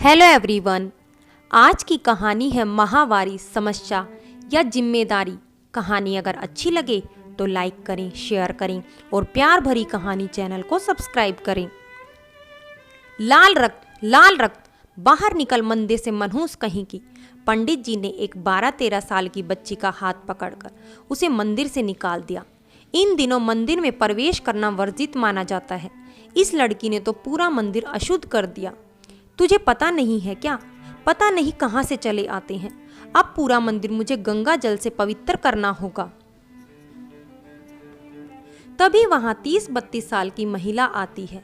Hello everyone. आज की कहानी है माहवारी समस्या या जिम्मेदारी। कहानी अगर अच्छी लगे तो लाइक करें, शेयर करें और प्यार भरी कहानी चैनल को सब्सक्राइब करें। लाल रक्त बाहर निकल मंदिर से मनहूस कहीं की। पंडित जी ने एक 12-13 साल की बच्ची का हाथ पकड़कर उसे मंदिर से निकाल दिया। इन दिनों मंदिर में प्रवेश करना वर्जित माना जाता है। इस लड़की ने तो पूरा मंदिर अशुद्ध कर दिया। तुझे पता नहीं है क्या? पता नहीं कहाँ से चले आते हैं। अब पूरा मंदिर मुझे गंगा जल से पवित्र करना होगा। तभी वहां 30-32 साल की महिला आती है।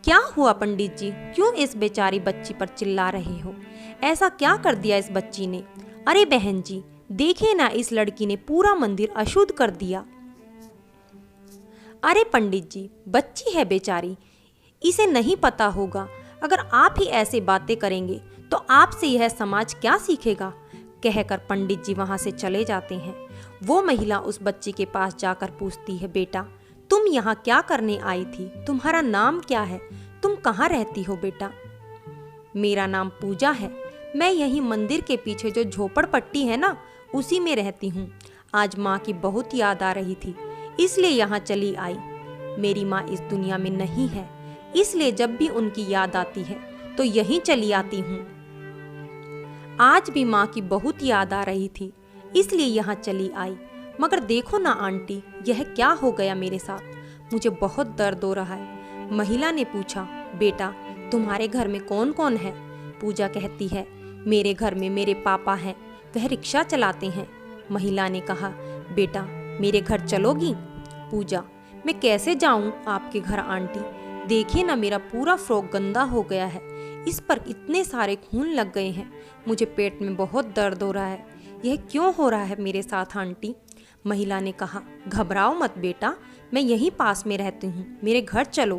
क्या हुआ पंडित जी? क्यों इस बेचारी बच्ची पर चिल्ला रहे हो? ऐसा क्या कर दिया इस बच्ची ने? अरे बहन जी, देखे ना, इस लड़की ने पूरा मंदिर अशुद्ध कर दिया। अरे पंडित जी, बच्ची है बेचारी, इसे नहीं पता होगा। अगर आप ही ऐसे बातें करेंगे तो आपसे यह समाज क्या सीखेगा? कहकर पंडित जी वहां से चले जाते हैं। वो महिला उस बच्ची के पास जाकर पूछती है, बेटा तुम यहाँ क्या करने आई थी? तुम्हारा नाम क्या है? तुम कहाँ रहती हो बेटा? मेरा नाम पूजा है। मैं यही मंदिर के पीछे जो झोपड़पट्टी है ना, उसी में रहती हूँ। आज माँ की बहुत याद आ रही थी, इसलिए यहाँ चली आई। मेरी माँ इस दुनिया में नहीं है, इसलिए जब भी उनकी याद आती है तो यहीं चली आती हूँ। आज भी माँ की बहुत याद आ रही थी, इसलिए यहाँ चली आई। मगर देखो ना आंटी, यह क्या हो गया मेरे साथ? मुझे बहुत दर्द हो रहा है। महिला ने पूछा, बेटा तुम्हारे घर में कौन कौन है? पूजा कहती है, मेरे घर में मेरे पापा हैं, वह रिक्शा चलाते हैं। महिला ने कहा, बेटा मेरे घर चलोगी? पूजा, मैं कैसे जाऊं आपके घर आंटी? देखिए ना, मेरा पूरा फ्रॉक गंदा हो गया है, इस पर इतने सारे खून लग गए हैं। मुझे पेट में बहुत दर्द हो रहा है। यह क्यों हो रहा है मेरे साथ आंटी? महिला ने कहा, घबराओ मत बेटा, मैं यहीं पास में रहती हूँ, मेरे घर चलो।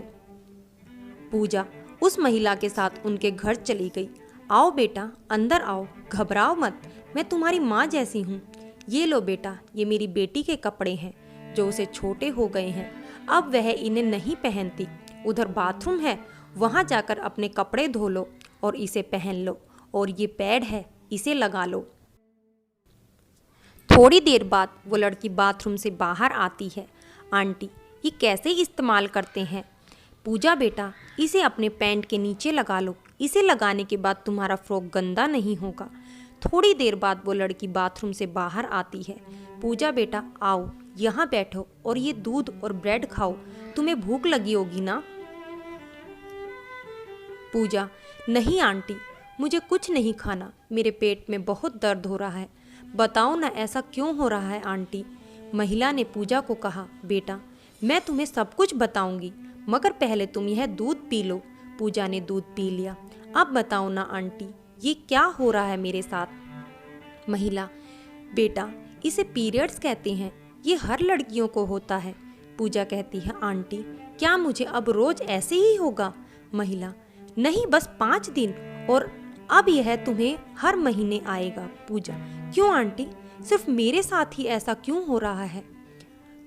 पूजा उस महिला के साथ उनके घर चली गई। आओ बेटा, अंदर आओ, घबराओ मत, मैं तुम्हारी माँ जैसी हूँ। ये लो बेटा, ये मेरी बेटी के कपड़े हैं जो उसे छोटे हो गए हैं, अब वह इन्हें नहीं पहनती। उधर बाथरूम है, वहां जाकर अपने कपड़े धो लो और इसे पहन लो, और ये पैड है, इसे लगा लो। थोड़ी देर बाद वो लड़की बाथरूम से बाहर आती है। आंटी, ये कैसे इस्तेमाल करते हैं? पूजा बेटा, इसे अपने पैंट के नीचे लगा लो, इसे लगाने के बाद तुम्हारा फ्रॉक गंदा नहीं होगा। थोड़ी देर बाद वो लड़की बाथरूम से बाहर आती है। पूजा बेटा आओ, यहाँ बैठो और ये दूध और ब्रेड खाओ, तुम्हें भूख लगी होगी ना? पूजा, नहीं आंटी, मुझे कुछ नहीं खाना, मेरे पेट में बहुत दर्द हो रहा है। बताओ ना ऐसा क्यों हो रहा है आंटी? महिला ने पूजा को कहा, बेटा मैं तुम्हें सब कुछ बताऊंगी, मगर पहले तुम यह दूध पी लो। पूजा ने दूध पी लिया। अब बताओ ना आंटी, ये क्या हो रहा है मेरे साथ? महिला, बेटा इसे पीरियड्स कहते हैं, ये हर लड़कियों को होता है। पूजा कहती है, आंटी क्या मुझे अब रोज ऐसे ही होगा? महिला, नहीं, बस 5 दिन, और अब यह तुम्हें हर महीने आएगा। पूजा, क्यों आंटी, सिर्फ मेरे साथ ही ऐसा क्यों हो रहा है?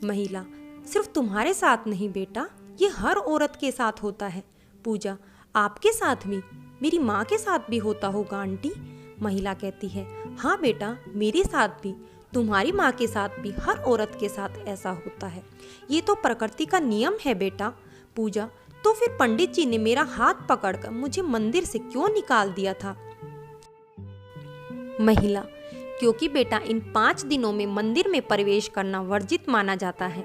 महिला, सिर्फ तुम्हारे साथ नहीं बेटा, ये हर औरत के साथ होता है। पूजा, आपके साथ भी? मेरी माँ के साथ भी होता होगा आंटी। महिला कहती है, हाँ बेटा, मेरे साथ भी, तुम्हारी माँ के साथ भी, हर औरत के साथ ऐसा होता है। ये तो प्रकृति का नियम है बेटा। पूजा, तो फिर पंडित जी ने मेरा हाथ पकड़कर मुझे मंदिर से क्यों निकाल दिया था? महिला, क्योंकि बेटा इन 5 दिनों में मंदिर में प्रवेश करना वर्जित माना जाता है।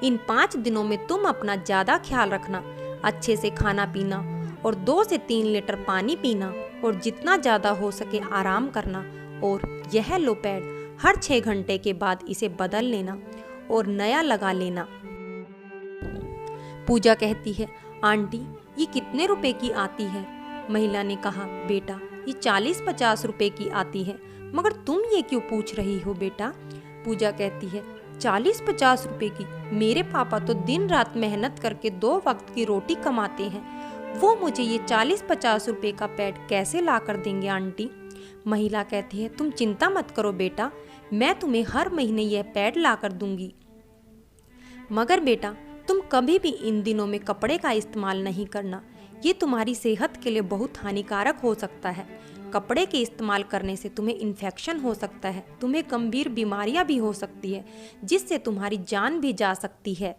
इन 5 दिनों में तुम अपना ज्यादा ख्याल रखना, अच्छे से खाना पीना और 2 से 3 लीटर पानी पीना, और जितना ज्यादा हो सके आराम करना। और यह लो पैड, हर 6 घंटे के बाद इसे बदल लेना और नया लगा लेना। पूजा कहती है, आंटी ये कितने रुपए की आती है? महिला ने कहा, बेटा ये 40-50 रुपए की आती है, मगर तुम ये क्यों पूछ रही हो बेटा? पूजा कहती है, 40-50 रुपए की? मेरे पापा तो दिन रात मेहनत करके 2 वक्त की रोटी कमाते हैं, वो मुझे ये 40-50 रुपए का पैड कैसे ला कर देंगे आंटी? महिला कहती है, तुम चिंता मत करो बेटा, मैं तुम्हें हर महीने यह पैड ला कर दूंगी। मगर बेटा तुम कभी भी इन दिनों में कपड़े का इस्तेमाल नहीं करना, ये तुम्हारी सेहत के लिए बहुत हानिकारक हो सकता है। कपड़े के इस्तेमाल करने से तुम्हें इन्फेक्शन हो सकता है, तुम्हें गंभीर बीमारियां भी हो सकती है, जिससे तुम्हारी जान भी जा सकती है।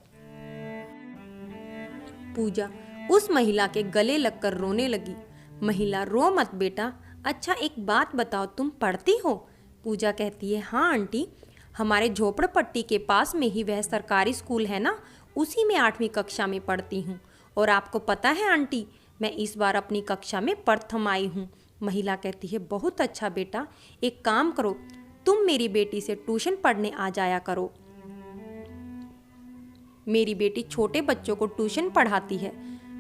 पूजा उस महिला के गले लगकर रोने लगी। महिला, रो मत बेटा, अच्छा एक बात बताओ, तुम पढ़ती हो? पूजा कहती है, हाँ आंटी, हमारे झोपड़पट्टी के पास में ही वह सरकारी स्कूल है ना, उसी में 8वीं कक्षा में पढ़ती हूँ। और आपको पता है आंटी, मैं इस बार अपनी कक्षा में प्रथम आई हूँ। महिला कहती है, बहुत अच्छा बेटा, एक काम करो, तुम मेरी बेटी से ट्यूशन पढ़ने आ जाया करो। मेरी बेटी छोटे बच्चों को ट्यूशन पढ़ाती है।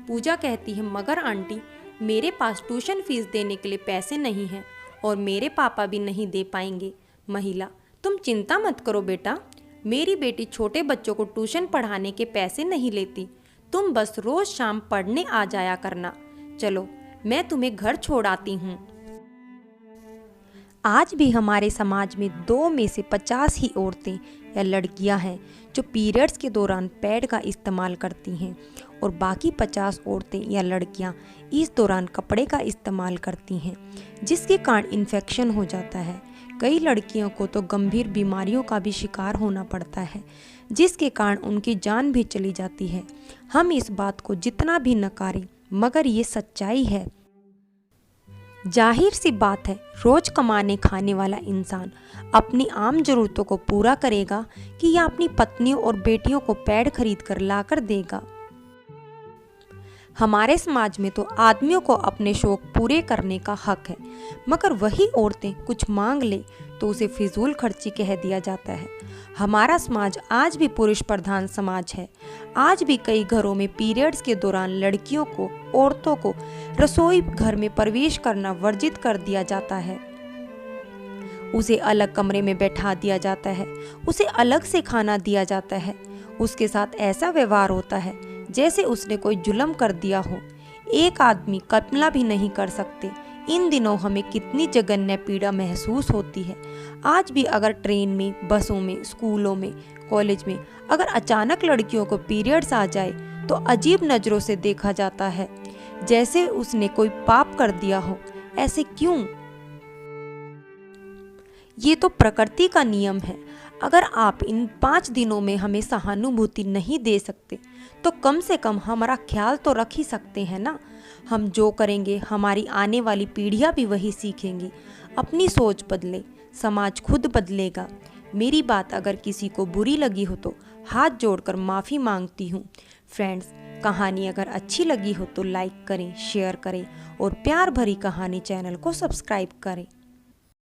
पूजा कहती है, मगर आंटी, मेरे पास ट्यूशन फीस देने के लिए पैसे नहीं हैं और मेरे पापा भी नहीं दे पाएंगे। महिला, तुम चिंता मत करो बेटा, मेरी बेटी छोटे बच्चों को ट्यूशन पढ़ाने के पैसे नहीं लेती, तुम बस रोज शाम पढ़ने आ जाया करना। चलो मैं तुम्हें घर छोड़ आती हूँ। आज भी हमारे समाज में 2 में से 50 ही औरतें या लड़कियां हैं जो पीरियड्स के दौरान पैड का इस्तेमाल करती हैं और बाकी 50 औरतें या लड़कियां इस दौरान कपड़े का इस्तेमाल करती हैं, जिसके कारण इन्फेक्शन हो जाता है। कई लड़कियों को तो गंभीर बीमारियों का भी शिकार होना पड़ता है, जिसके कारण उनकी जान भी चली जाती है। हम इस बात को जितना भी नकारें, मगर ये सच्चाई है। जाहिर सी बात है, रोज कमाने खाने वाला इंसान अपनी आम जरूरतों को पूरा करेगा कि या अपनी पत्नियों और बेटियों को पैड खरीद कर लाकर देगा। हमारे समाज में तो आदमियों को अपने शौक पूरे करने का हक है, मगर वही औरतें कुछ मांग ले तो उसे फिजूल खर्ची कह दिया जाता है। हमारा समाज आज भी पुरुष प्रधान समाज है। आज भी कई घरों में पीरियड्स के दौरान लड़कियों को, औरतों को रसोई घर में प्रवेश करना वर्जित कर दिया जाता है। उसे अलग कमरे में बैठा दिया जाता है, उसे अलग से खाना दिया जाता है, उसके साथ ऐसा व्यवहार होता है जैसे उसने कोई जुल्म कर दिया हो। एक आदमी कल्पना भी नहीं कर सकते इन दिनों हमें कितनी जघन्य पीड़ा महसूस होती है। आज भी अगर ट्रेन में, बसों में, स्कूलों में, कॉलेज में अगर अचानक लड़कियों को पीरियड्स आ जाए तो अजीब नज़रों से देखा जाता है, जैसे उसने कोई पाप कर दिया हो। ऐसे क्यों? ये तो प्रकृति का नियम है। अगर आप इन 5 दिनों में हमें सहानुभूति नहीं दे सकते तो कम से कम हमारा ख्याल तो रख ही सकते हैं ना। हम जो करेंगे हमारी आने वाली पीढ़ियां भी वही सीखेंगी। अपनी सोच बदले, समाज खुद बदलेगा। मेरी बात अगर किसी को बुरी लगी हो तो हाथ जोड़कर माफ़ी मांगती हूँ। फ्रेंड्स, कहानी अगर अच्छी लगी हो तो लाइक करें, शेयर करें और प्यार भरी कहानी चैनल को सब्सक्राइब करें।